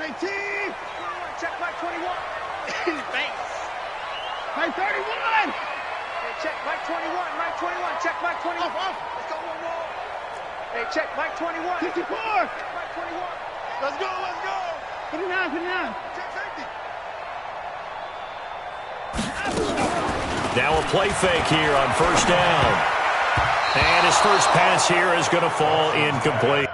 Check Mike 21. Thanks. Mike 31. Hey, check Mike 21. Mike 21. Check Mike 21. Let's go one more. Hey, check Mike 21. 54. Mike 21. Let's go. 59. Check safety. Now a play fake here on first down. And his first pass here is going to fall incomplete.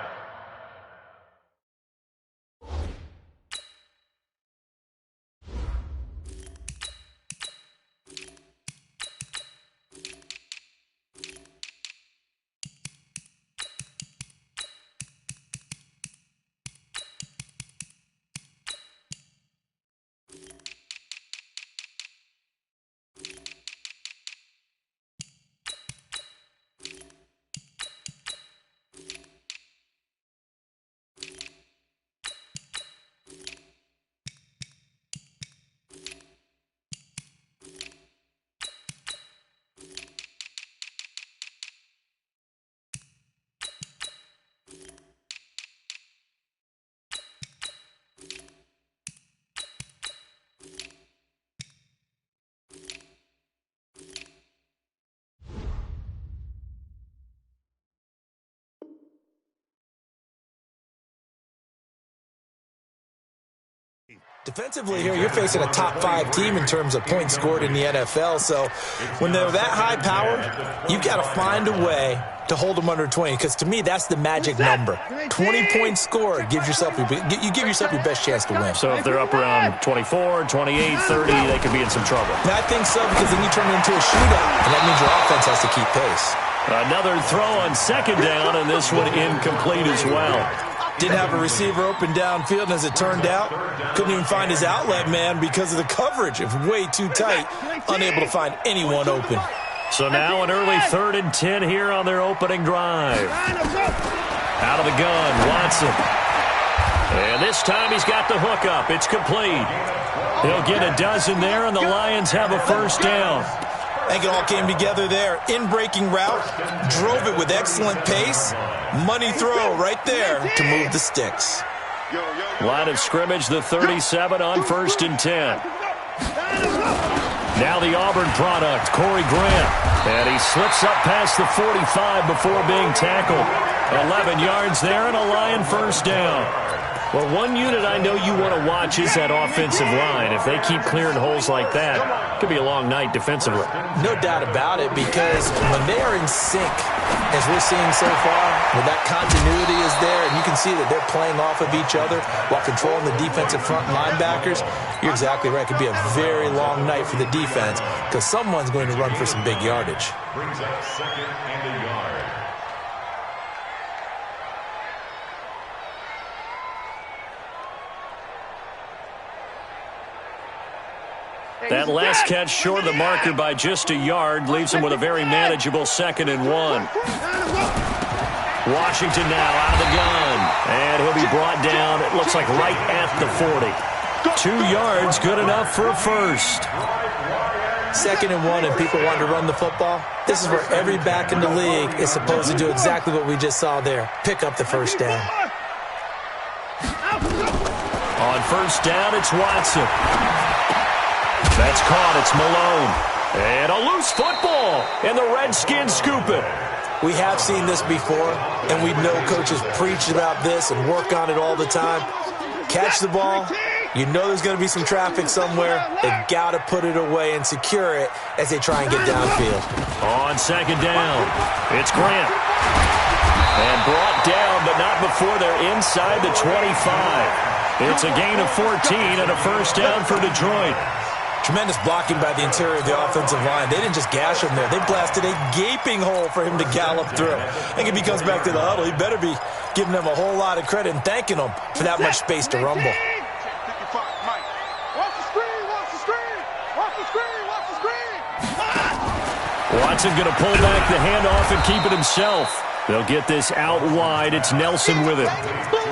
Defensively here, you're facing a top-5 team in terms of points scored in the NFL. So when they're that high-powered, you've got to find a way to hold them under 20. Because to me, that's the magic number. 20 points scored gives yourself you give yourself your best chance to win. So if they're up around 24, 28, 30, they could be in some trouble. I think so, because then you turn it into a shootout, and that means your offense has to keep pace. Another throw on second down, and this one incomplete as well. Didn't have a receiver open downfield, and as it turned out, couldn't even find his outlet man because of the coverage. It was way too tight, unable to find anyone open. So now an early 3rd and 10 here on their opening drive. Out of the gun, Watson. And this time he's got the hook up. It's complete. He'll get a dozen there, and the Lions have a first down. I think it all came together there. In-breaking route, drove it with excellent pace. Money throw right there to move the sticks. Line of scrimmage, the 37 on 1st and 10. Now the Auburn product, Corey Grant. And he slips up past the 45 before being tackled. 11 yards there and a Lion first down. Well, one unit I know you want to watch is that offensive line. If they keep clearing holes like that, it could be a long night defensively. No doubt about it, because when they are in sync, as we're seeing so far, where that continuity is there, and you can see that they're playing off of each other while controlling the defensive front linebackers, you're exactly right. It could be a very long night for the defense, because someone's going to run for some big yardage. Brings up 2nd and a yard. That last catch short of the marker by just a yard leaves him with a very manageable 2nd and 1. Washington now out of the gun. And he'll be brought down, it looks like right at the 40. 2 yards, good enough for a first. 2nd and 1, and people want to run the football. This is where every back in the league is supposed to do exactly what we just saw there. Pick up the first down. On first down, it's Watson. That's caught. It's Malone. And a loose football. And the Redskins scoop it. We have seen this before, and we know coaches preach about this and work on it all the time. Catch the ball. You know there's going to be some traffic somewhere. They've got to put it away and secure it as they try and get downfield. On second down, it's Grant. And brought down, but not before they're inside the 25. It's a gain of 14 and a first down for Detroit. Tremendous blocking by the interior of the offensive line. They didn't just gash him there. They blasted a gaping hole for him to gallop through. I think if he comes back to the huddle, he better be giving them a whole lot of credit and thanking them for that much space to rumble. Watson going to pull back the handoff and keep it himself. They'll get this out wide. It's Nelson with it.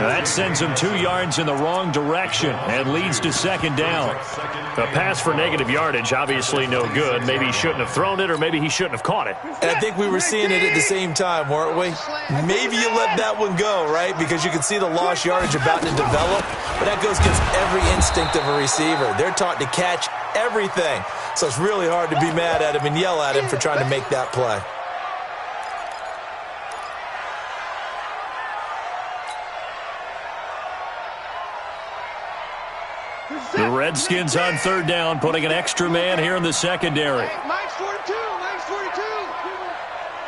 Now that sends him 2 yards in the wrong direction and leads to second down. A pass for negative yardage, obviously no good. Maybe he shouldn't have thrown it, or maybe he shouldn't have caught it. And I think we were seeing it at the same time, weren't we? Maybe you let that one go, right? Because you can see the lost yardage about to develop. But that goes against every instinct of a receiver. They're taught to catch everything. So it's really hard to be mad at him and yell at him for trying to make that play. The Redskins on third down, putting an extra man here in the secondary. Mike's 42. Mike's 42.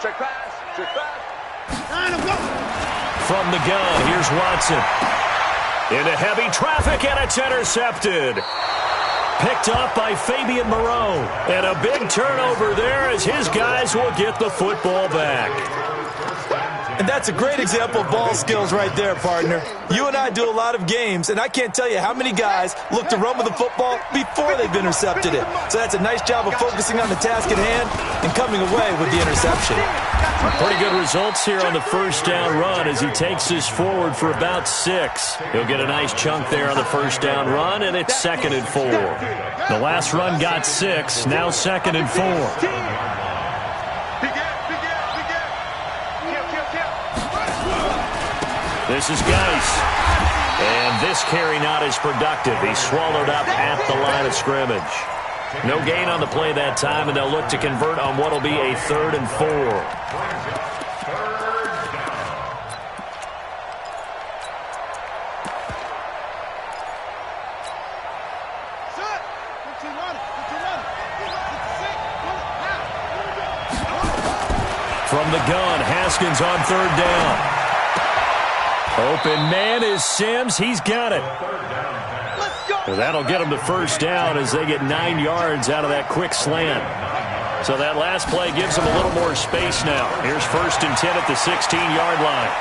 Check pass. Check pass. From the gun, here's Watson. Into heavy traffic, and it's intercepted. Picked up by Fabian Moreau. And a big turnover there as his guys will get the football back. And that's a great example of ball skills right there, partner. You and I do a lot of games, and I can't tell you how many guys look to run with the football before they've intercepted it. So that's a nice job of focusing on the task at hand and coming away with the interception. Pretty good results here on the first down run as he takes this forward for about 6. He'll get a nice chunk there on the first down run, and it's 2nd and 4. The last run got 6, now 2nd and 4. This is Geis. And this carry not as productive. He's swallowed up at the line of scrimmage. No gain on the play that time, and they'll look to convert on what will be a 3rd and 4. From the gun, Haskins on 3rd down. Open man is Sims. He's got it. Well, that'll get him to first down as they get 9 yards out of that quick slant. So that last play gives them a little more space now. Here's 1st and 10 at the 16-yard line.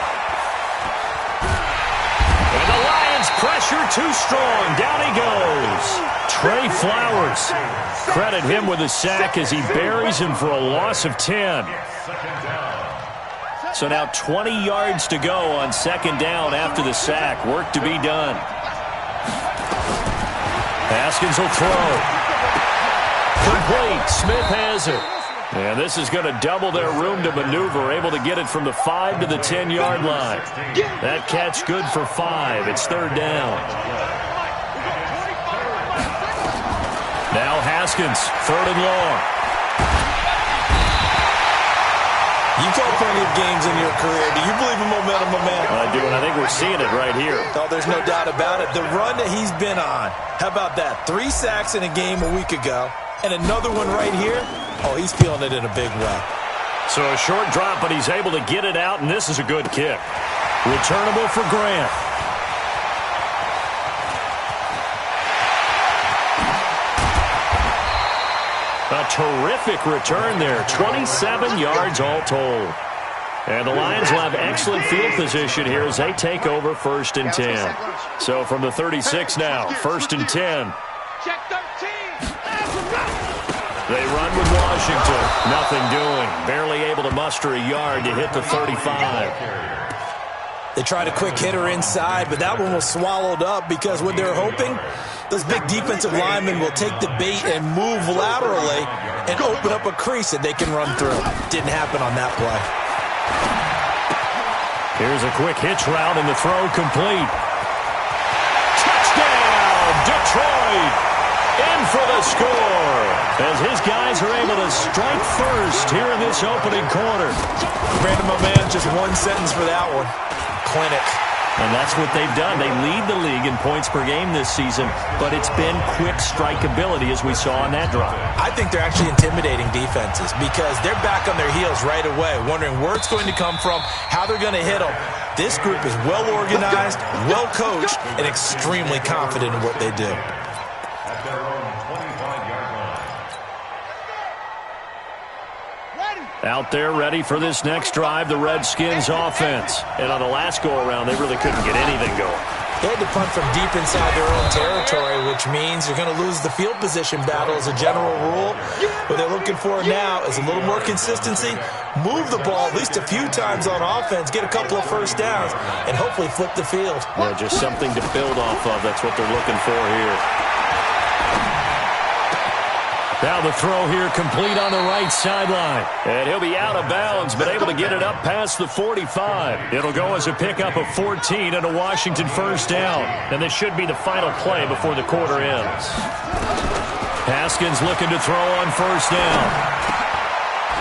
And the Lions pressure too strong. Down he goes. Trey Flowers. Credit him with a sack as he buries him for a loss of 10. So now 20 yards to go on 2nd down after the sack. Work to be done. Haskins will throw. Complete. Smith has it. And this is going to double their room to maneuver. Able to get it from the 5 to the 10-yard line. That catch good for 5. It's 3rd down. Now Haskins, 3rd and long. You've played plenty of games in your career. Do you believe in momentum, my man? I do, and I think we're seeing it right here. Oh, there's no doubt about it. The run that he's been on. How about that? 3 sacks in a game a week ago, and another one right here. Oh, he's feeling it in a big way. So a short drop, but he's able to get it out, and this is a good kick. Returnable for Grant. A terrific return there. 27 yards all told. And the Lions will have excellent field position here as they take over 1st and 10. So from the 36 now, 1st and 10. Check 13. They run with Washington. Nothing doing. Barely able to muster a yard to hit the 35. They tried a quick hitter inside, but that one was swallowed up because what they're hoping, those big defensive linemen will take the bait and move laterally and open up a crease that they can run through. Didn't happen on that play. Here's a quick hitch route and the throw complete. Touchdown, Detroit! In for the score as his guys are able to strike first here in this opening quarter. Brandon, my man, just one sentence for that one. Clinic. And that's what they've done. They lead the league in points per game this season, but it's been quick strikeability as we saw on that drive. I think they're actually intimidating defenses because they're back on their heels right away, wondering where it's going to come from, how they're going to hit them. This group is well organized, well coached, and extremely confident in what they do. Out there ready for this next drive, the Redskins offense. And on the last go-around, they really couldn't get anything going. They had to punt from deep inside their own territory, which means you're going to lose the field position battle as a general rule. What they're looking for now is a little more consistency, move the ball at least a few times on offense, get a couple of first downs, and hopefully flip the field. Yeah, just something to build off of. That's what they're looking for here. Now the throw here complete on the right sideline. And he'll be out of bounds, but able to get it up past the 45. It'll go as a pickup of 14 and a Washington first down. And this should be the final play before the quarter ends. Haskins looking to throw on first down.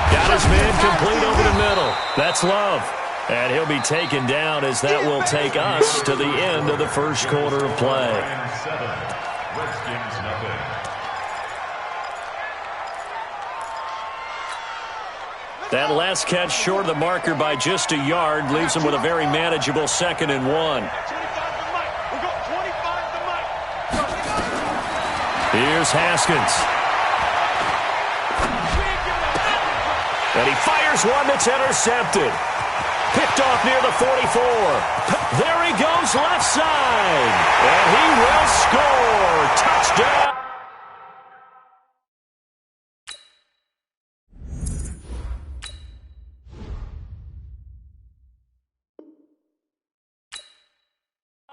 Got his man complete over the middle. That's Love. And he'll be taken down as that will take us to the end of the first quarter of play. Redskins nothing. That last catch short of the marker by just a yard leaves him with a very manageable 2nd and 1. Here's Haskins. And he fires one that's intercepted. Picked off near the 44. There he goes left side. And he will score. Touchdown.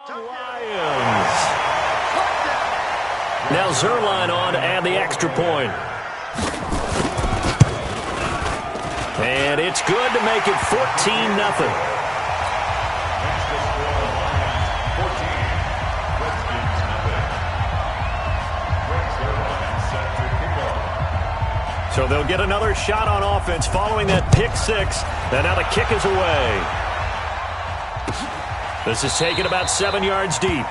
Lions. Now Zerline on to add the extra point. And it's good to make it 14-0. So they'll get another shot on offense following that pick six. And now the kick is away. This is taken about 7 yards deep.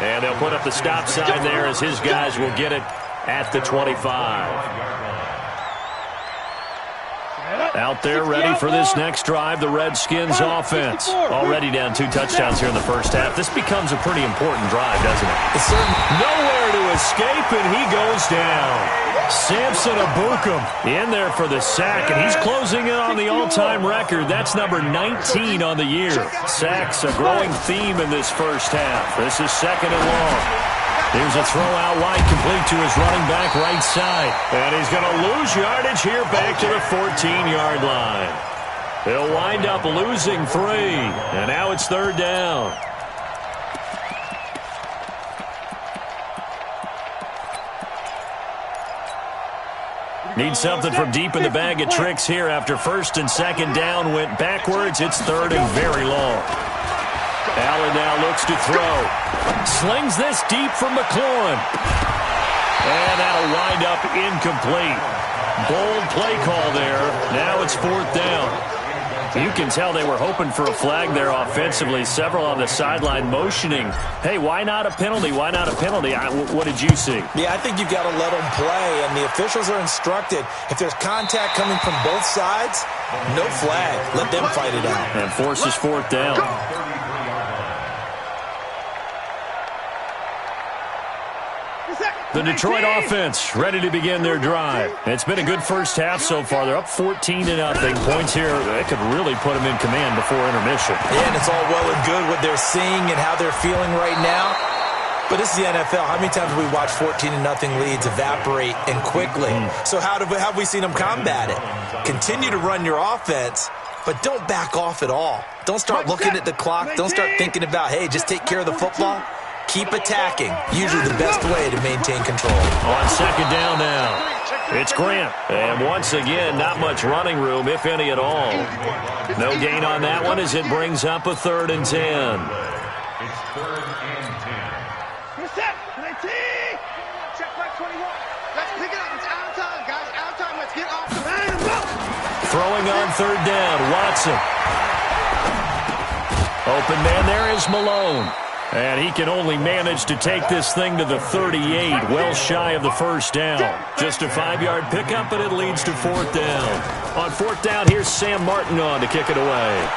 And they'll put up the stop sign there as his guys will get it at the 25. Out there ready for this next drive, the Redskins offense. Already down 2 touchdowns here in the first half. This becomes a pretty important drive, doesn't it? It's certainly nowhere to escape, and he goes down. Samson Abukum in there for the sack, and he's closing in on the all-time record. That's number 19 on the year. Sacks a growing theme in this first half. This is 2nd and long. Here's a throw out wide, complete to his running back right side. And he's going to lose yardage here back to the 14-yard line. He'll wind up losing 3. And now it's 3rd down. Need something from deep in the bag of tricks here after 1st and 2nd down went backwards. It's 3rd and very long. Allen now looks to throw. Slings this deep from McLaurin. And that'll wind up incomplete. Bold play call there. Now it's 4th down. You can tell they were hoping for a flag there offensively. Several on the sideline motioning. Hey, why not a penalty? Why not a penalty? What did you see? Yeah, I think you've got to let them play, and the officials are instructed. If there's contact coming from both sides, no flag. Let them fight it out. And forces 4th down. The Detroit offense ready to begin their drive. It's been a good first half so far. They're up 14-0. Points here, they could really put them in command before intermission. Yeah, and it's all well and good what they're seeing and how they're feeling right now. But this is the NFL. How many times have we watched 14-0 leads evaporate and quickly? So how have we seen them combat it? Continue to run your offense, but don't back off at all. Don't start looking at the clock. Don't start thinking about, hey, just take care of the football. Keep attacking. Usually the best way to maintain control. On 2nd down now, it's Grant. And once again, not much running room, if any at all. No gain on that one as it brings up a 3rd and 10. It's 3rd and 10. You're set. Check back 21. Let's pick it up. It's out of time, guys. Out of time. Let's get off the Throwing on 3rd down, Watson. Open man there is Malone. And he can only manage to take this thing to the 38, well shy of the 1st down. Just a 5-yard pickup, and it leads to 4th down. On 4th down, here's Sam Martin on to kick it away.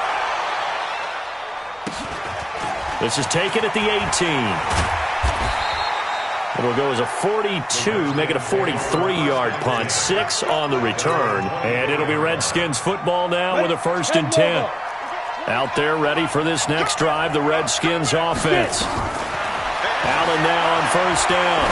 This is taken at the 18. It'll go as a 42, make it a 43-yard punt. 6 on the return. And it'll be Redskins football now with a 1st and 10. Out there ready for this next drive, the Redskins offense. Allen now on first down.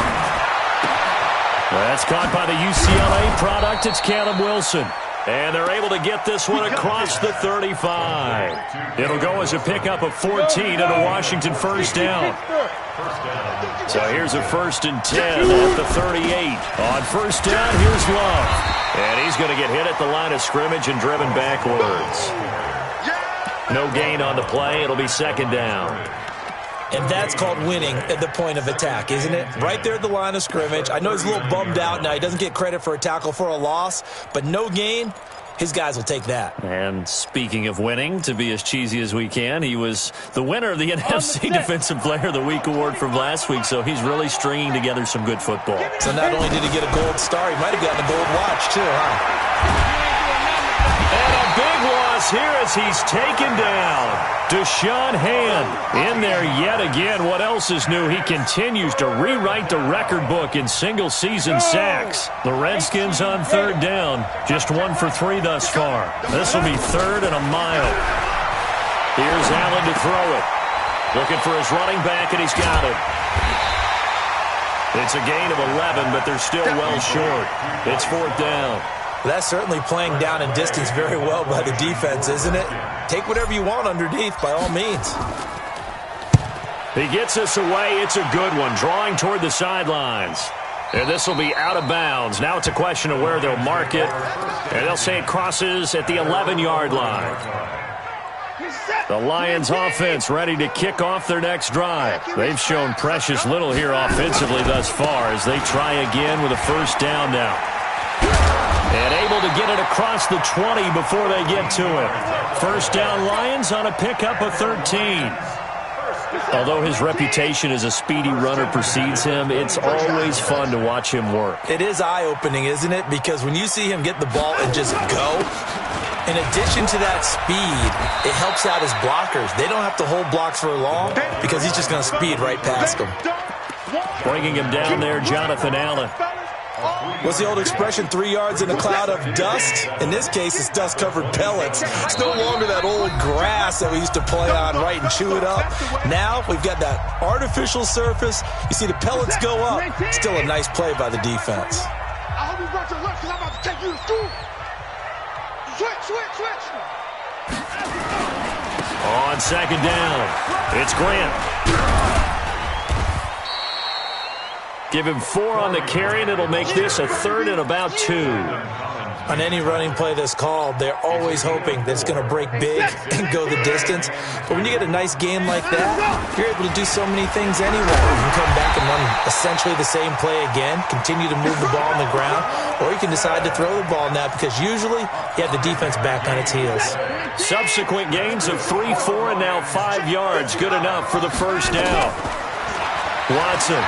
That's caught by the UCLA product. It's Caleb Wilson. And they're able to get this one across the 35. It'll go as a pickup of 14 and a Washington first down. So here's a 1st and 10 at the 38. On first down, here's Love. And he's going to get hit at the line of scrimmage and driven backwards. No gain on the play. It'll be 2nd down. And that's called winning at the point of attack, isn't it? Right there at the line of scrimmage. I know he's a little bummed out now. He doesn't get credit for a tackle for a loss, but no gain, his guys will take that. And speaking of winning, to be as cheesy as we can, he was the winner of the NFC Defensive Player of the Week award from last week, so he's really stringing together some good football. So not only did he get a gold star, he might have gotten a gold watch too, huh? And a big loss here as he's taken down. Deshaun Hand in there yet again. What else is new? He continues to rewrite the record book in single-season sacks. The Redskins on 3rd down. Just 1 for 3 thus far. This will be 3rd and a mile. Here's Allen to throw it. Looking for his running back, and he's got it. It's a gain of 11, but they're still well short. It's 4th down. That's certainly playing down in distance very well by the defense, isn't it? Take whatever you want underneath, by all means. He gets us away. It's a good one, drawing toward the sidelines. And this will be out of bounds. Now it's a question of where they'll mark it. And they'll say it crosses at the 11-yard line. The Lions offense ready to kick off their next drive. They've shown precious little here offensively thus far as they try again with a 1st down now. And able to get it across the 20 before they get to it. 1st down Lions on a pickup of 13. Although his reputation as a speedy runner precedes him, it's always fun to watch him work. It is eye-opening, isn't it? Because when you see him get the ball and just go, in addition to that speed, it helps out his blockers. They don't have to hold blocks for long because he's just going to speed right past them. Bringing him down there, Jonathan Allen. What's the old expression, 3 yards in a cloud of dust? In this case, it's dust-covered pellets. It's no longer that old grass that we used to play on, right, and chew it up. Now we've got that artificial surface. You see the pellets go up. Still a nice play by the defense. I hope you brought your lunch because I'm about to take you to school. Switch. On 2nd down, it's Grant. Give him 4 on the carry, and it'll make this a 3rd and about 2. On any running play that's called, they're always hoping that it's going to break big and go the distance. But when you get a nice game like that, you're able to do so many things anyway. You can come back and run essentially the same play again, continue to move the ball on the ground, or you can decide to throw the ball now because usually you have the defense back on its heels. Subsequent gains of 3, 4, and now 5 yards. Good enough for the 1st down. Watson.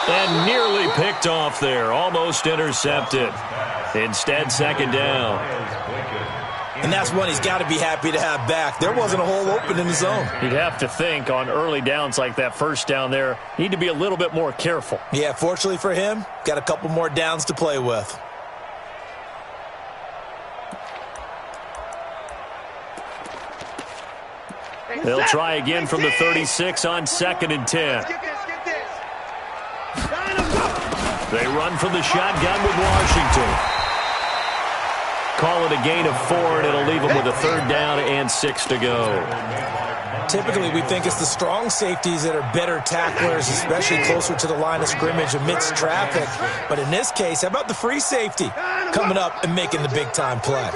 And nearly picked off there. Almost intercepted. Instead, 2nd down. And that's one he's got to be happy to have back. There wasn't a hole open in the zone. You'd have to think on early downs like that 1st down there, need to be a little bit more careful. Yeah, fortunately for him, got a couple more downs to play with. They'll try again from the 36 on 2nd and 10. They run from the shotgun with Washington. Call it a gain of 4, and it'll leave them with a 3rd down and 6 to go. Typically, we think it's the strong safeties that are better tacklers, especially closer to the line of scrimmage amidst traffic. But in this case, how about the free safety coming up and making the big-time play?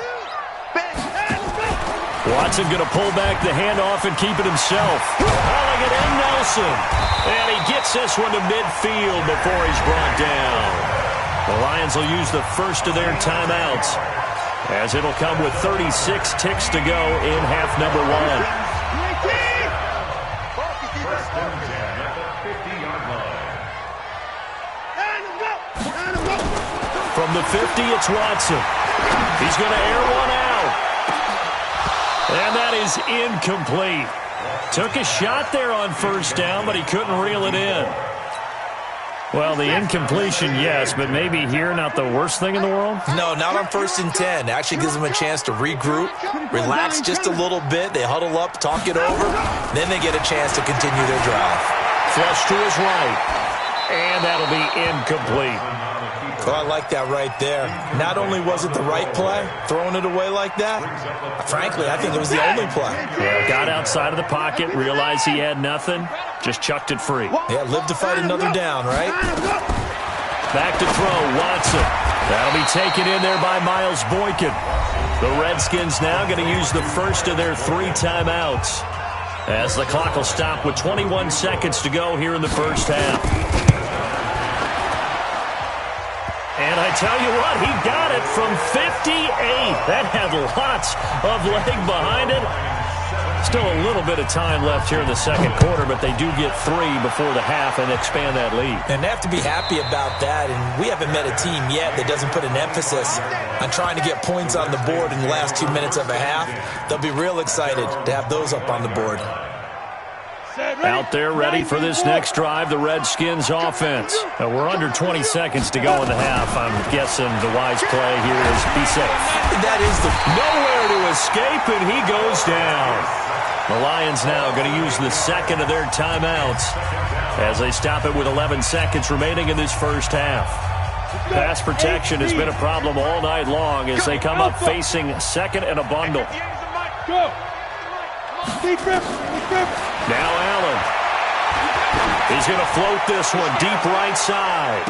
Watson going to pull back the handoff and keep it himself. Hauling it in, Nelson. And he gets this one to midfield before he's brought down. The Lions will use the first of their timeouts, as it'll come with 36 ticks to go in half number 1. From the 50, it's Watson. He's going to air one out. And that is incomplete. Took a shot there on 1st down, but he couldn't reel it in. Well, the incompletion, yes, but maybe here not the worst thing in the world? No, not on 1st and 10. Actually gives them a chance to regroup, relax just a little bit. They huddle up, talk it over, then they get a chance to continue their drive. Flush to his right, and that'll be incomplete. Oh, I like that right there. Not only was it the right play, throwing it away like that, frankly, I think it was the only play. Yeah, got outside of the pocket, realized he had nothing, just chucked it free. Yeah, live to fight another down, right? Back to throw, Watson. That'll be taken in there by Miles Boykin. The Redskins now going to use the first of their 3 timeouts, as the clock will stop with 21 seconds to go here in the first half. And I tell you what, he got it from 58. That had lots of leg behind it. Still a little bit of time left here in the second quarter, but they do get 3 before the half and expand that lead. And they have to be happy about that. And we haven't met a team yet that doesn't put an emphasis on trying to get points on the board in the last 2 minutes of a half. They'll be real excited to have those up on the board. Out there ready for this next drive, the Redskins offense. We're under 20 seconds to go in the half. I'm guessing the wise play here is be safe. That is nowhere to escape, and he goes down. The Lions now going to use the second of their timeouts as they stop it with 11 seconds remaining in this first half. Pass protection has been a problem all night long as they come up facing second and a bundle. Go. Now Allen. He's going to float this one deep right side.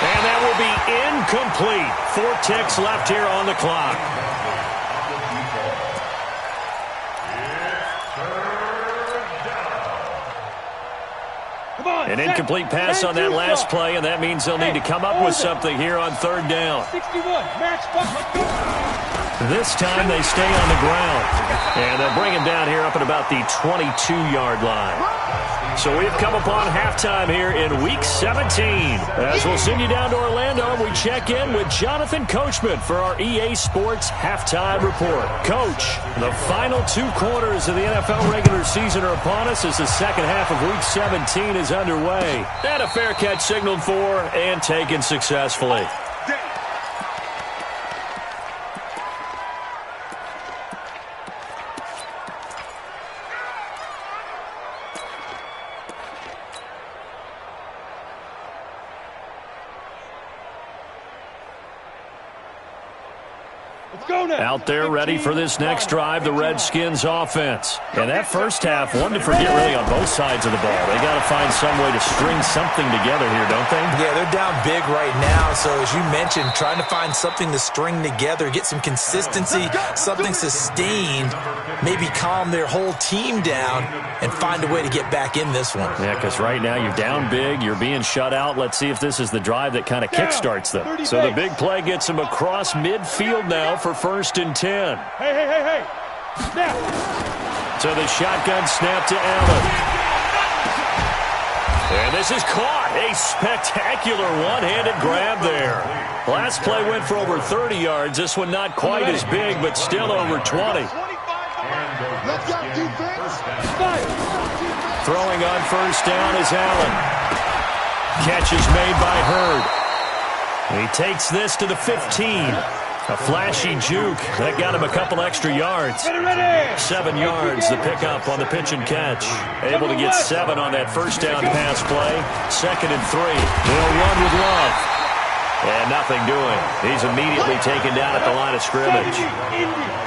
And that will be incomplete. 4 ticks left here on the clock. An incomplete pass on that last play, and that means they'll need to come up with something here on 3rd down. This time they stay on the ground, and they'll bring him down here up at about the 22-yard line. So we've come upon halftime here in Week 17. As we'll send you down to Orlando, we check in with Jonathan Coachman for our EA Sports Halftime Report. Coach, the final 2 quarters of the NFL regular season are upon us as the second half of Week 17 is underway. And a fair catch signaled for and taken successfully. Out there ready for this next drive, the Redskins offense. And that first half, one to forget really on both sides of the ball. They got to find some way to string something together here, don't they? Yeah, they're down big right now. So as you mentioned, trying to find something to string together, get some consistency, something sustained, maybe calm their whole team down and find a way to get back in this one. Yeah, because right now you're down big, you're being shut out. Let's see if this is the drive that kind of kickstarts them. So the big play gets them across midfield now for 1st and 10. Hey. Snap. So the shotgun snap to Allen. And this is caught. A spectacular one-handed grab there. Last play went for over 30 yards. This one not quite as big, but still over 20. Throwing on 1st down is Allen. Catch is made by Hurd. He takes this to the 15. A flashy juke. That got him a couple extra yards. 7 yards, the pickup on the pitch and catch. Able to get 7 on that 1st down pass play. 2nd and 3. They'll run with Love. And nothing doing. He's immediately taken down at the line of scrimmage.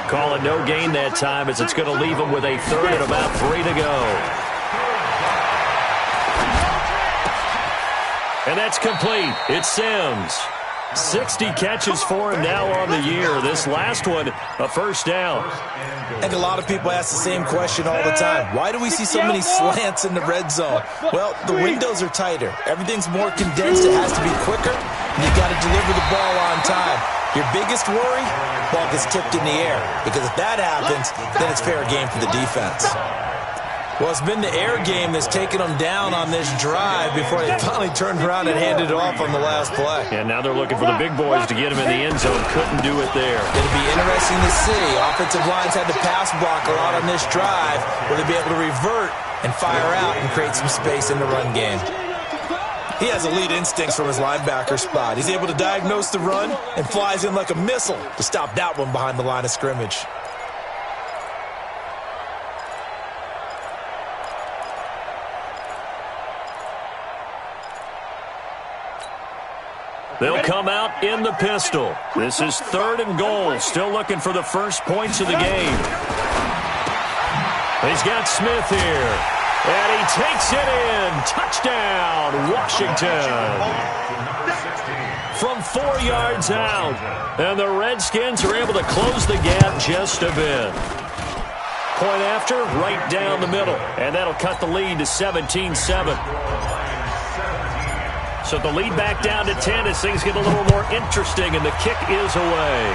Call it no gain that time as it's going to leave him with a 3rd and about 3 to go. And that's complete. It's Sims. 60 catches for him now on the year. This last one, a 1st down. I think a lot of people ask the same question all the time. Why do we see so many slants in the red zone? Well, the windows are tighter. Everything's more condensed. It has to be quicker. And you've got to deliver the ball on time. Your biggest worry? Ball gets tipped in the air. Because if that happens, then it's fair game for the defense. Well, it's been the air game that's taken them down on this drive before they finally turned around and handed it off on the last play. And now they're looking for the big boys to get him in the end zone. Couldn't do it there. It'll be interesting to see. Offensive lines had to pass block a lot on this drive. Will they be able to revert and fire out and create some space in the run game? He has elite instincts from his linebacker spot. He's able to diagnose the run and flies in like a missile to stop that one behind the line of scrimmage. They'll come out in the pistol. This is 3rd and goal. Still looking for the first points of the game. He's got Smith here. And he takes it in. Touchdown, Washington. From 4 yards out. And the Redskins are able to close the gap just a bit. Point after, right down the middle. And that'll cut the lead to 17-7. So the lead back down to 10 as things get a little more interesting, and the kick is away.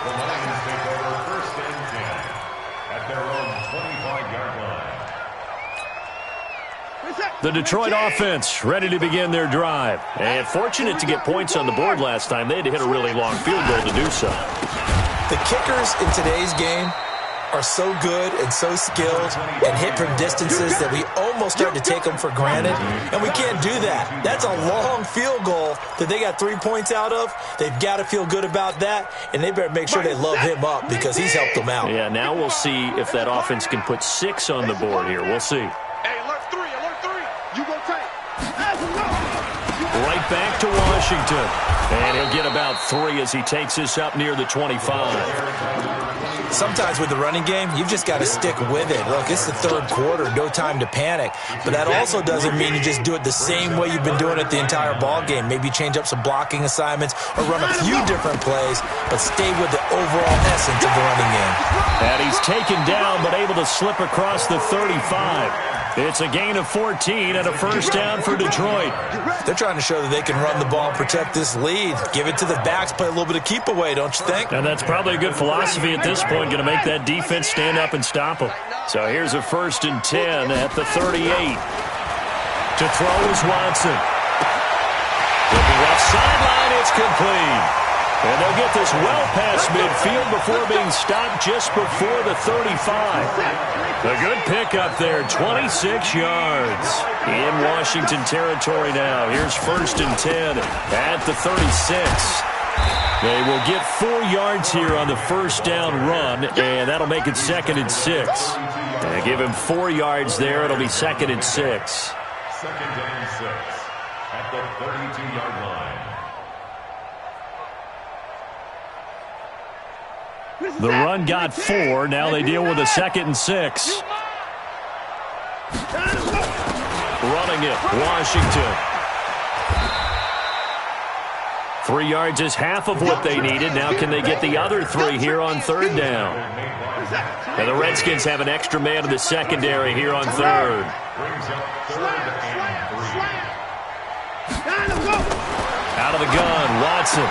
The Lions take over 1st and 10 at their own 25-yard line. The Detroit offense ready to begin their drive. And fortunate to get points on the board last time. They had to hit a really long field goal to do so. The kickers in today's game are so good and so skilled and hit from distances that we almost start to take them for granted, and we can't do that. That's a long field goal that they got 3 points out of. They've got to feel good about that, and they better make sure they love him up because he's helped them out. Yeah, now we'll see if that offense can put 6 on the board here. We'll see. Hey, alert 3, you go tight. Right back to Washington, and he'll get about 3 as he takes this up near the 25. Sometimes with the running game, you've just got to stick with it. Look, it's the 3rd quarter, no time to panic. But that also doesn't mean you just do it the same way you've been doing it the entire ball game. Maybe change up some blocking assignments or run a few different plays, but stay with the overall essence of the running game. And he's taken down, but able to slip across the 35. It's a gain of 14 and a first down for Detroit. They're trying to show that they can run the ball and protect this lead. Give it to the backs, play a little bit of keep away, don't you think? And that's probably a good philosophy at this point, going to make that defense stand up and stop them. So here's a 1st and 10 at the 38. To throw is Watson. Looking left sideline, it's complete. And they'll get this well past midfield before being stopped just before the 35. A good pickup there, 26 yards. In Washington territory now. Here's 1st and 10 at the 36. They will get 4 yards here on the first down run, and that'll make it 2nd and 6. And give him 4 yards there. It'll be 2nd and 6. 2nd and 6 at the 32-yard line. The run got 4. Now they deal with a 2nd and 6. Running it, Washington. 3 yards is half of what they needed. Now can they get the other 3 here on 3rd down? And the Redskins have an extra man in the secondary here on 3rd. Out of the gun, Watson.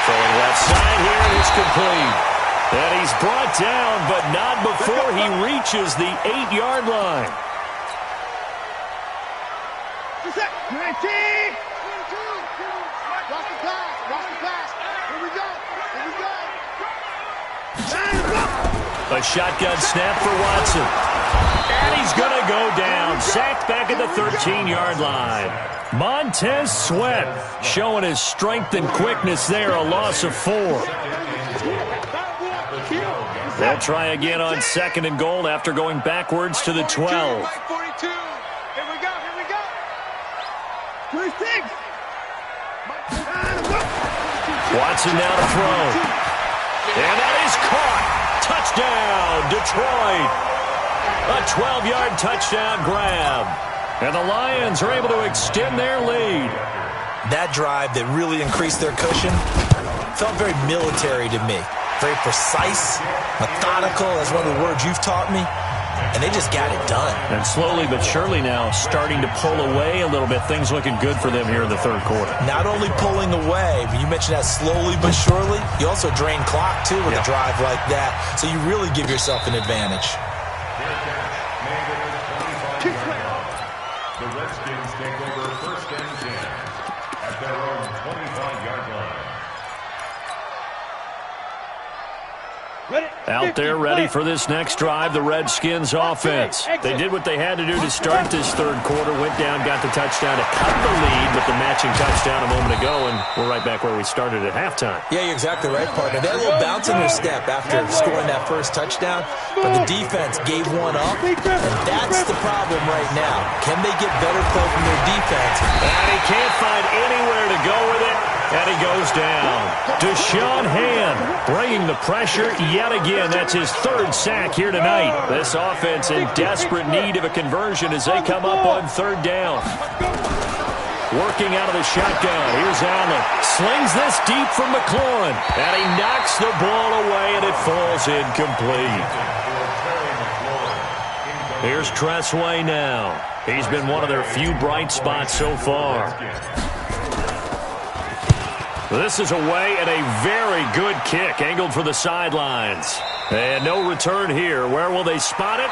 Throwing left side here, and it's complete. And he's brought down, but not before he reaches the 8-yard line. A shotgun snap for Watson. And he's going to go down. Sacked back at the 13-yard line. Montez Sweat showing his strength and quickness there. A loss of 4. They'll try again on 2nd and goal after going backwards to the 12. Watson now to throw. And that is caught. Touchdown, Detroit. A 12-yard touchdown grab. And the Lions are able to extend their lead. That drive that really increased their cushion felt very military to me. Very precise, methodical. That's one of the words you've taught me. And they just got it done. And slowly but surely now starting to pull away a little bit. Things looking good for them here in the 3rd quarter. Not only pulling away, but you mentioned that slowly but surely. You also drain clock, too, with a drive like that. So you really give yourself an advantage. The Redskins take over 1st and 10 at their own 25-yard line. Out there ready for this next drive, the Redskins offense. They did what they had to do to start this third quarter, went down, got the touchdown to cut the lead with the matching touchdown a moment ago, and we're right back where we started at halftime. Yeah, you're exactly right, partner. They had a little bounce in their step after scoring that first touchdown, but the defense gave one up, and that's the problem right now. Can they get better play from their defense? And he can't find anywhere to go with it. And he goes down. Deshaun Hand bringing the pressure yet again. That's his third sack here tonight. This offense in desperate need of a conversion as they come up on third down. Working out of the shotgun. Here's Allen. Slings this deep from McLaurin. And he knocks the ball away, and it falls incomplete. Here's Tressway now. He's been one of their few bright spots so far. This is away and a very good kick, angled for the sidelines. And no return here. Where will they spot it?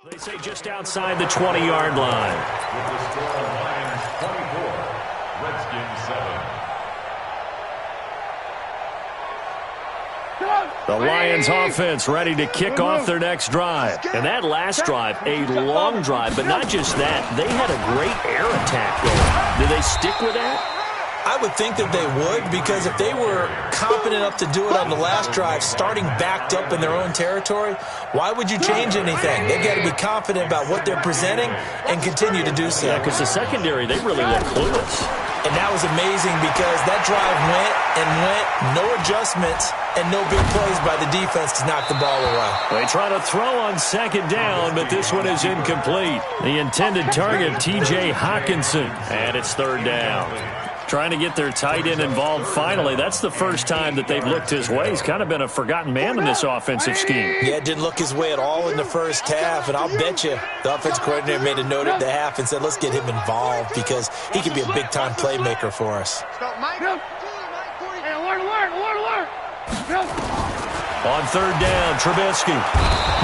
They say just outside the 20-yard line. With the score, Lions 24, Redskins 7. The Lions offense ready to kick off their next drive. And that last drive, a long drive, but not just that. They had a great air attack going. Did they stick with that? I would think that they would, because if they were confident enough to do it on the last drive, starting backed up in their own territory, why would you change anything? They've got to be confident about what they're presenting and continue to do so. Yeah, because the secondary, they really look clueless. And that was amazing because that drive went and went, no adjustments, and no big plays by the defense to knock the ball away. They try to throw on second down, but this one is incomplete. The intended target, T.J. Hawkinson, and it's third down. Trying to get their tight end involved finally. That's the first time that they've looked his way. He's kind of been a forgotten man in this offensive scheme. Yeah, it didn't look his way at all in the first half, and I'll bet you the offense coordinator made a note at the half and said, let's get him involved because he can be a big-time playmaker for us. On third down, Trubisky.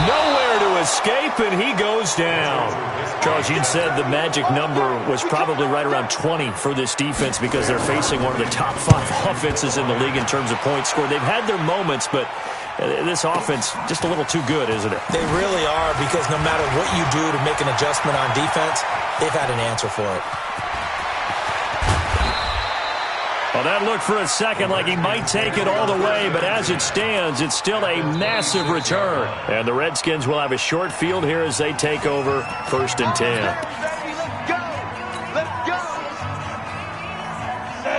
Nowhere to escape, and he goes down. Charles, you'd said the magic number was probably right around 20 for this defense because they're facing one of the top 5 offenses in the league in terms of points scored. They've had their moments, but this offense just a little too good, isn't it? They really are, because no matter what you do to make an adjustment on defense, they've had an answer for it. Well, that looked for a second like he might take it all the way, but as it stands, it's still a massive return. And the Redskins will have a short field here as they take over 1st and 10. Let's go! Let's go!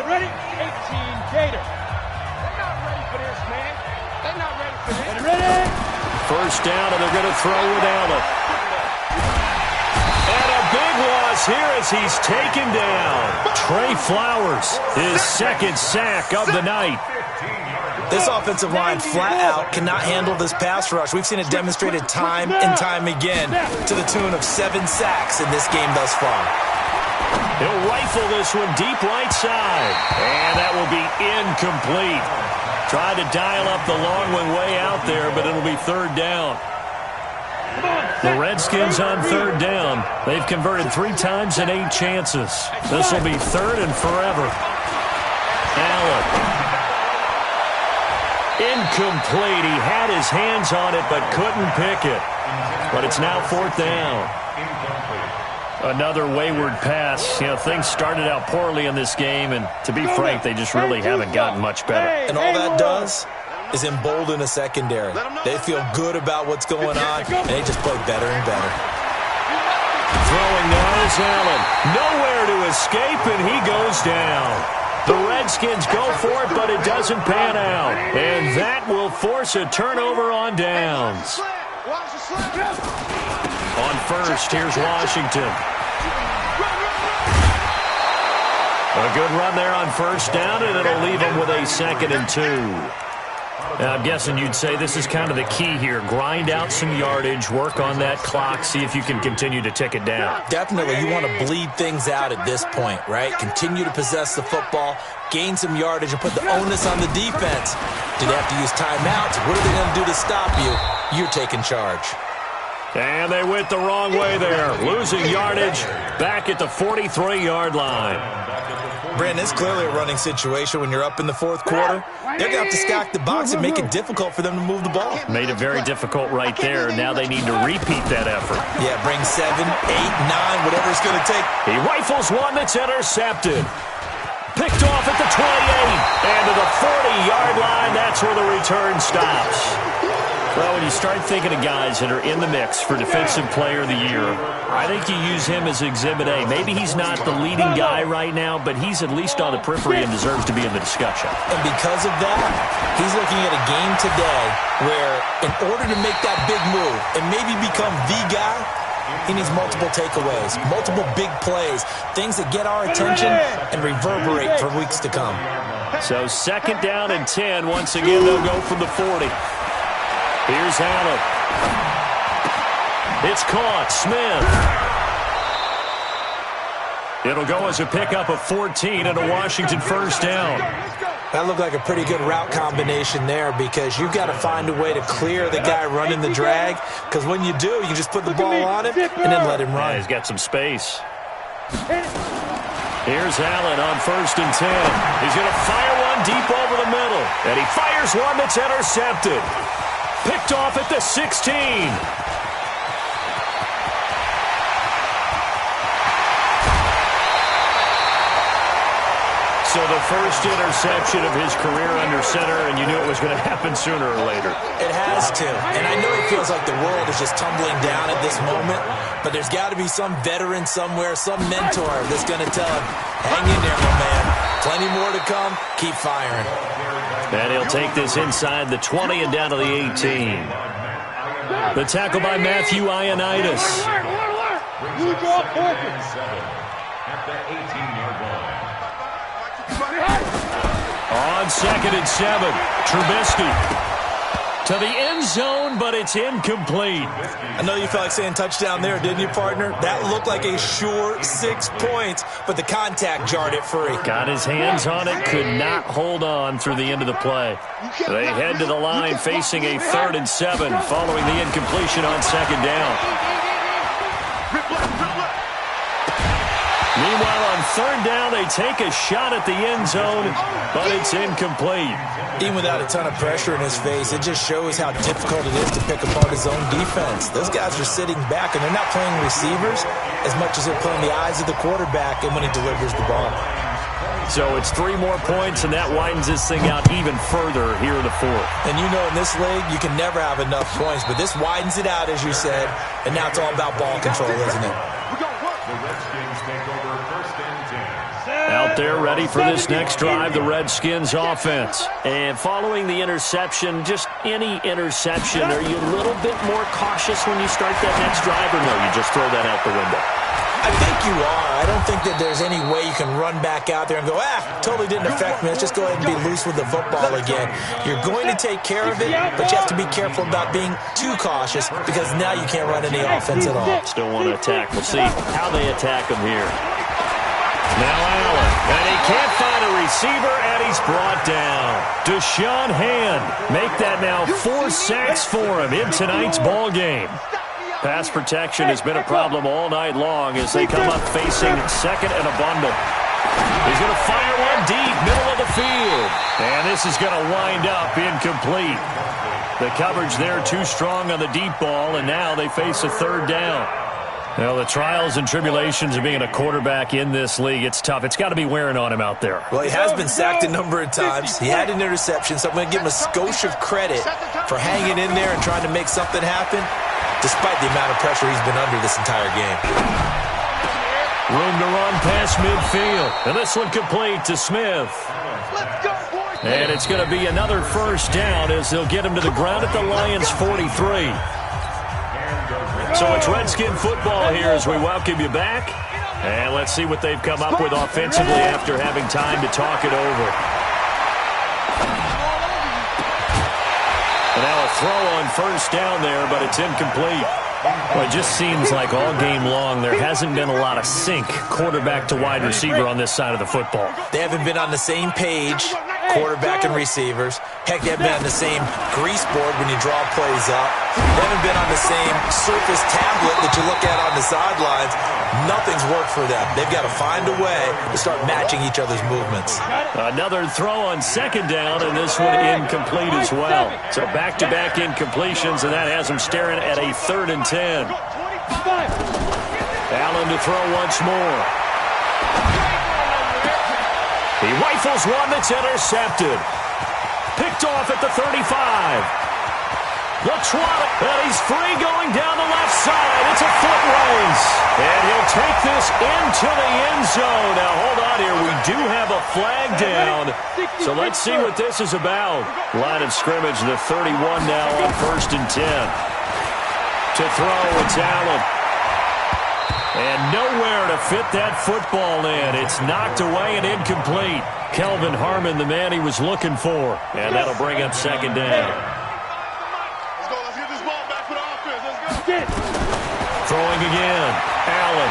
Ready? 18, Gator. They're not ready for this, man. They're not ready for this. Ready? First down, and they're going to throw with Allen. And a big loss here as he's taken down. Trey Flowers, his second sack of the night. This offensive line flat out cannot handle this pass rush. We've seen it demonstrated time and time again to the tune of 7 sacks in this game thus far. He'll rifle this one deep right side. And that will be incomplete. Tried to dial up the long one way out there, but it'll be third down. The Redskins on third down. They've converted 3 times in 8 chances. This will be third and forever. Allen. Incomplete. He had his hands on it but couldn't pick it. But it's now 4th down. Another wayward pass. You know, things started out poorly in this game, and to be frank, they just really haven't gotten much better. And all that does is embolden a secondary. They feel good about what's going on, and they just play better and better. Throwing now is Allen. Nowhere to escape, and he goes down. The Redskins go for it, but it doesn't pan out. And that will force a turnover on downs. On first, here's Washington. A good run there on first down, and it'll leave them with a 2nd and 2. I'm guessing you'd say this is kind of the key here. Grind out some yardage, work on that clock, see if you can continue to tick it down. Definitely. You want to bleed things out at this point, right? Continue to possess the football, gain some yardage, and put the onus on the defense. Do they have to use timeouts? What are they going to do to stop you? You're taking charge. And they went the wrong way there, losing yardage back at the 43-yard line. Brandon, it's clearly a running situation when you're up in the fourth quarter. They're going to have to stack the box and make it difficult for them to move the ball. Made it very difficult right there. Now they need to repeat that effort. Yeah, bring 7, 8, 9, whatever it's going to take. He rifles one that's intercepted. Picked off at the 28. And to the 40-yard line, that's where the return stops. Well, when you start thinking of guys that are in the mix for Defensive Player of the Year, I think you use him as Exhibit A. Maybe he's not the leading guy right now, but he's at least on the periphery and deserves to be in the discussion. And because of that, he's looking at a game today where in order to make that big move and maybe become the guy, he needs multiple takeaways, multiple big plays, things that get our attention and reverberate for weeks to come. So 2nd down and 10. Once again, they'll go from the 40. Here's Allen. It's caught. Smith. It'll go as a pickup of 14 and a Washington first down. That looked like a pretty good route combination there because you've got to find a way to clear the guy running the drag, because when you do, you just put the ball on him and then let him run. Yeah, he's got some space. Here's Allen on 1st and 10. He's going to fire one deep over the middle, and he fires one that's intercepted. Picked off at the 16. So the first interception of his career under center, and you knew it was going to happen sooner or later. It has to. And I know it feels like the world is just tumbling down at this moment, but there's got to be some veteran somewhere, some mentor that's going to tell him, hang in there, my man. Plenty more to come. Keep firing. And he'll take this inside the 20 and down to the 18. The tackle by Matthew Ioannidis. At the 18-yard line. On 2nd and 7, Trubisky to the end zone, but it's incomplete. I know you felt like saying touchdown there, didn't you, partner? That looked like a sure 6 points, but the contact jarred it free. Got his hands on it, could not hold on through the end of the play. They head to the line facing a 3rd and 7 following the incompletion on 2nd down. Meanwhile, on 3rd down, they take a shot at the end zone, but it's incomplete. Even without a ton of pressure in his face, it just shows how difficult it is to pick apart his own defense. Those guys are sitting back, and they're not playing receivers as much as they're playing the eyes of the quarterback and when he delivers the ball. So it's 3 more points, and that widens this thing out even further here in the 4th. And you know in this league, you can never have enough points, but this widens it out, as you said, and now it's all about ball control, isn't it? The Redskins take over 1st and 10. Out there ready for this next drive, the Redskins offense. And following the interception, just any interception, are you a little bit more cautious when you start that next drive, or no, you just throw that out the window? I think you are. I don't think that there's any way you can run back out there and go, totally didn't affect me. Let's just go ahead and be loose with the football again. You're going to take care of it, but you have to be careful about being too cautious because now you can't run any offense at all. Still want to attack. We'll see how they attack him here. Now Allen, and he can't find a receiver, and he's brought down. Deshaun Hand, make that now 4 sacks for him in tonight's ball game. Pass protection has been a problem all night long as they come up facing 2nd and a bundle. He's going to fire one deep, middle of the field. And this is going to wind up incomplete. The coverage there too strong on the deep ball, and now they face a 3rd down. Well, the trials and tribulations of being a quarterback in this league, it's tough. It's got to be wearing on him out there. Well, he has been sacked a number of times. He had an interception, so I'm going to give him a skosh of credit for hanging in there and trying to make something happen, despite the amount of pressure he's been under this entire game. Room to run past midfield. And this one complete to Smith. And it's going to be another first down as they'll get him to the ground at the Lions' 43. So it's Redskin football here as we welcome you back. And let's see what they've come up with offensively after having time to talk it over. And now a throw on first down there, but it's incomplete. Well, it just seems like all game long there hasn't been a lot of sync quarterback to wide receiver on this side of the football. They haven't been on the same page, quarterback and receivers. Heck, they've been on the same grease board when you draw plays up. They haven't been on the same surface tablet that you look at on the sidelines. Nothing's worked for them. They've got to find a way to start matching each other's movements. Another throw on second down, and this one incomplete as well. So back-to-back incompletions, and that has them staring at a 3rd and 10. Allen to throw once more. He rifles one that's intercepted. Picked off at the 35. And he's free going down the left side. It's a foot race. And he'll take this into the end zone. Now, hold on here. We do have a flag down. So let's see what this is about. Line of scrimmage, the 31 now on 1st and 10. To throw, it's Allen. And nowhere to fit that football in. It's knocked away and incomplete. Kelvin Harmon, the man he was looking for. And that'll bring up second down. Throwing again. Allen.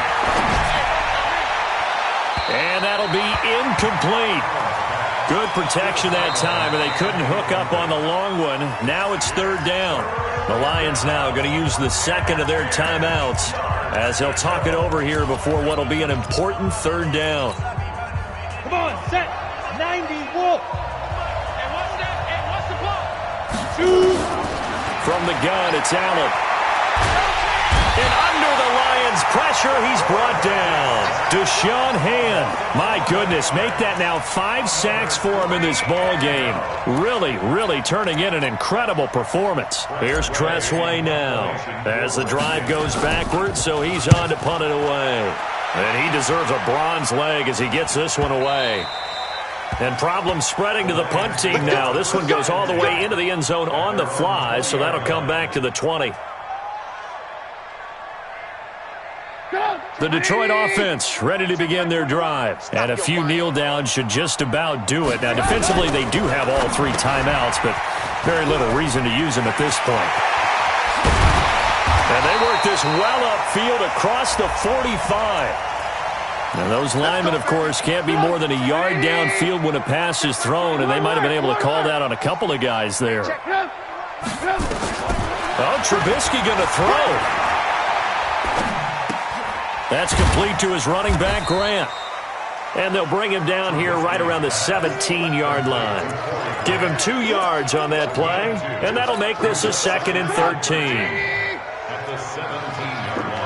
And that'll be incomplete. Good protection that time, and they couldn't hook up on the long one. Now it's 3rd down. The Lions now going to use the second of their timeouts as they'll talk it over here before what will be an important 3rd down. Come on, set. 90, wolf. And what's the block? Shoot. From the gun, it's Allen. And under the Lions' pressure, he's brought down. Deshaun Hand. My goodness, make that now 5 sacks for him in this ball game. Really turning in an incredible performance. Here's Tressway now as the drive goes backwards, so he's on to punt it away. And he deserves a bronze leg as he gets this one away. And problems spreading to the punt team now. This one goes all the way into the end zone on the fly, so that'll come back to the 20. The Detroit offense ready to begin their drive. And a few kneel downs should just about do it. Now, defensively, they do have all 3 timeouts, but very little reason to use them at this point. And they work this well upfield across the 45. Now, those linemen, of course, can't be more than a yard downfield when a pass is thrown, and they might have been able to call that on a couple of guys there. Oh, Trubisky going to throw. That's complete to his running back, Grant. And they'll bring him down here right around the 17-yard line. Give him 2 yards on that play, and that'll make this a 2nd and 13. At the 17-yard line.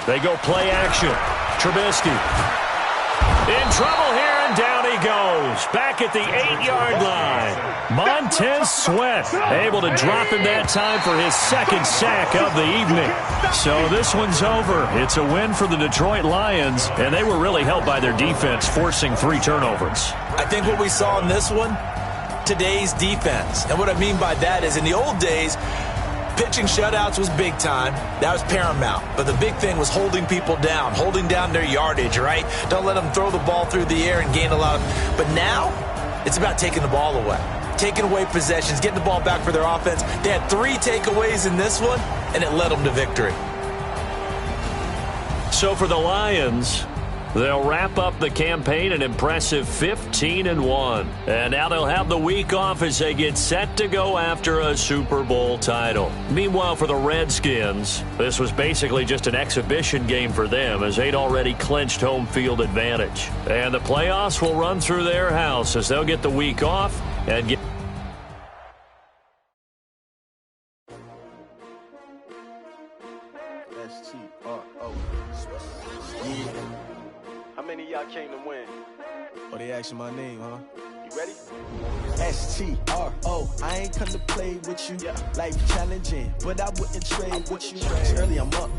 They go play action. Trubisky in trouble here, and down he goes. Back at the 8-yard line. Montez Sweat able to drop him that time for his 2nd sack of the evening. So this one's over. It's a win for the Detroit Lions, and they were really helped by their defense, forcing 3 turnovers. I think what we saw in this one, today's defense. And what I mean by that is in the old days, pitching shutouts was big time. That was paramount. But the big thing was holding people down, holding down their yardage, right? Don't let them throw the ball through the air and gain a lot of... But now, it's about taking the ball away. Taking away possessions, getting the ball back for their offense. They had 3 takeaways in this one, and it led them to victory. So for the Lions, they'll wrap up the campaign an impressive 15-1. And now they'll have the week off as they get set to go after a Super Bowl title. Meanwhile, for the Redskins, this was basically just an exhibition game for them as they'd already clinched home field advantage. And the playoffs will run through their house as they'll get the week off and get... How many of y'all came to win? Oh, they asking my name, huh? You ready? STRO, I ain't come to play with you. Life challenging, but I wouldn't trade with you. It's early, I'm up.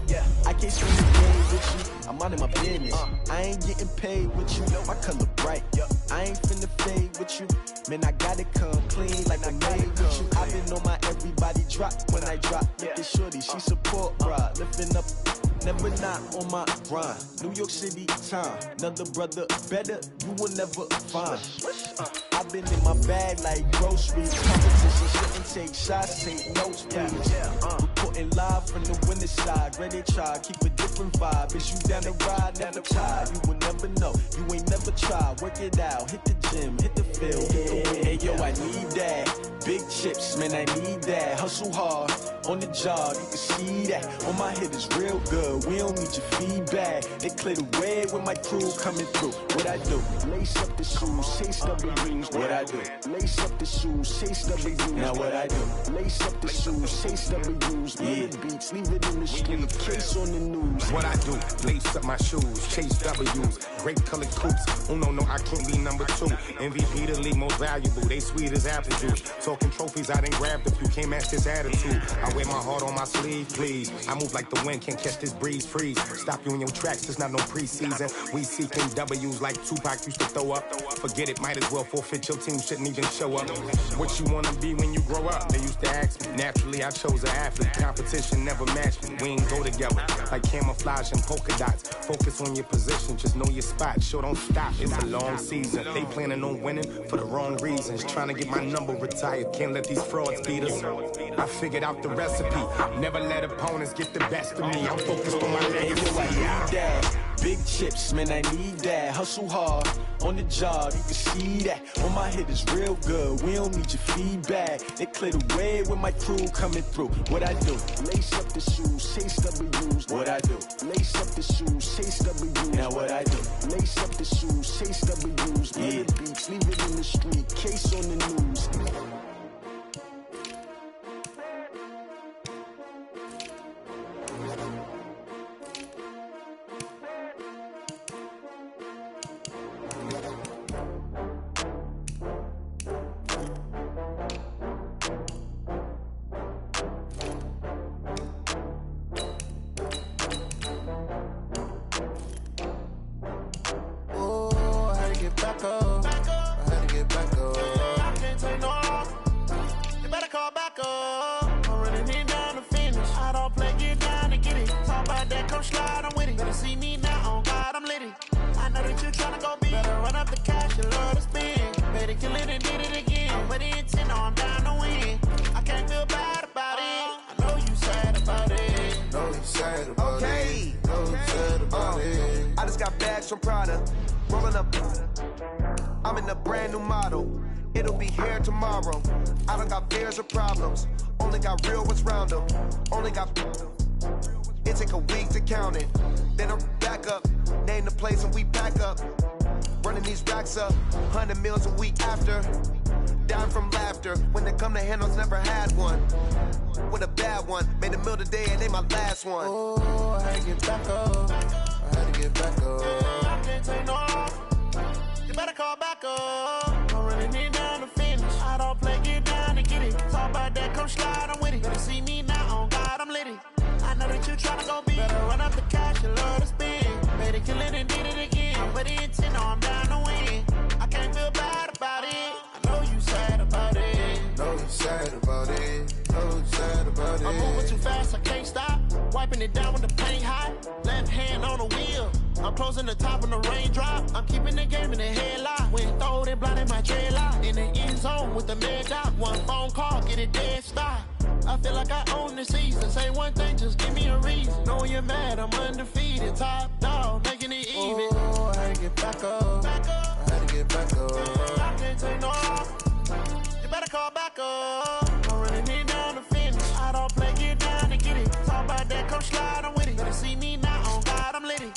I can't swing the game with you. I'm out of my business. I ain't getting paid with you. My color bright. I ain't finna fade with you. Man, I gotta come clean like I made with you. I been on my everybody drop when I drop. Look at shorty, she support, bruh. Lifting up. Never not on my grind. New York City time. Another brother better, you will never find. I've been in my bag like groceries. Competition shouldn't take shots, take notes, please. reporting live from the winter side. Ready to try, keep a different vibe. Is you down the ride, never tired. You will never know, you ain't never tried. Work it out, hit the gym, hit the field. Hey yo, I need that. Big chips, man, I need that. Hustle hard, on the job, you can see that. On my head is real good, we don't need your feedback. They clear the way with my crew coming through. What I do? Lace up the shoes, chase W's. What I do? Lace up the shoes, chase W's. Now what I do? Lace up the shoes, chase W's. Yeah, beats, leave it in the street, case on the news. What I do? Lace up my shoes, chase W's. Grape colored coops. Oh no, I can't be number 2. MVP the league most valuable. They sweet as apple juice. Talking trophies, I done grabbed a few. Can't match this attitude. I wear my heart on my sleeve, please. I move like the wind, can't catch this breeze, freeze. Stop you in your tracks, it's not no preseason. We seeking W's like Tupac used to throw up. Forget it, might as well forfeit. Your team shouldn't even show up. What you wanna be when you grow up? They used to ask me. Naturally, I chose an athlete. Competition never matched me. We ain't go together like camouflage and polka dots. Focus on your position, just know your spot. Sure, don't stop. It's a long season. They planning on winning for the wrong reasons. Trying to get my number retired. Can't let these frauds beat us. I figured out the recipe. Never let opponents get the best of me. I'm focused on my legacy. I need that. Big chips, man, I need that. Hustle hard, on the job, you can see that. On my head is real good, we don't need your feedback. They clear the way with my crew coming through. What I do? Lace up the shoes, chase W's. What I do? Lace up the shoes, chase W's. Now what I do? Lace up the shoes, chase W's. Yeah, beats, leave it in the street, case on the news. From Prada, rolling up. I'm in a brand new model. It'll be here tomorrow. I don't got fears or problems. Only got real ones round them. Only got. It take a week to count it. Then I'm back up. Name the place and we back up. Running these racks up. 100 meals a week after. Down from laughter. When it come to handles, never had one. With a bad one. Made a meal today and they my last one. Oh, I had to get back up. I had to get back up. I can't take no off. You better call back up. I'm running it down to finish. I don't play, get down to get it. Talk about that, come slide, I'm with it. Better see me now, on God, I'm litty. I know that you tryna go big. Better run up the cash, you love to spend. Better kill it and did it again. I'm with the intent, no, I'm down to win. I can't feel bad about it. I know you sad about it. Know you sad about it. Know you sad about it. I'm moving too fast, I can't stop. Wiping it down with the paint hot. Left hand on the wheel. I'm closing the top on the raindrop. I'm keeping the game in the headlock. When throwed and blinded my dreadlock. In the end zone with the mad dot. One phone call, get it dead stop. I feel like I own the season. Say one thing, just give me a reason. Knowing you're mad, I'm undefeated. Top dog, making it even. Oh, I had to get back up. I had to get back up. I can't take no off. You better call back up. I'm running it down to finish. I don't play, get down to get it. Talk about that, come slide, I'm with it. Better see me now, on God, I'm litty.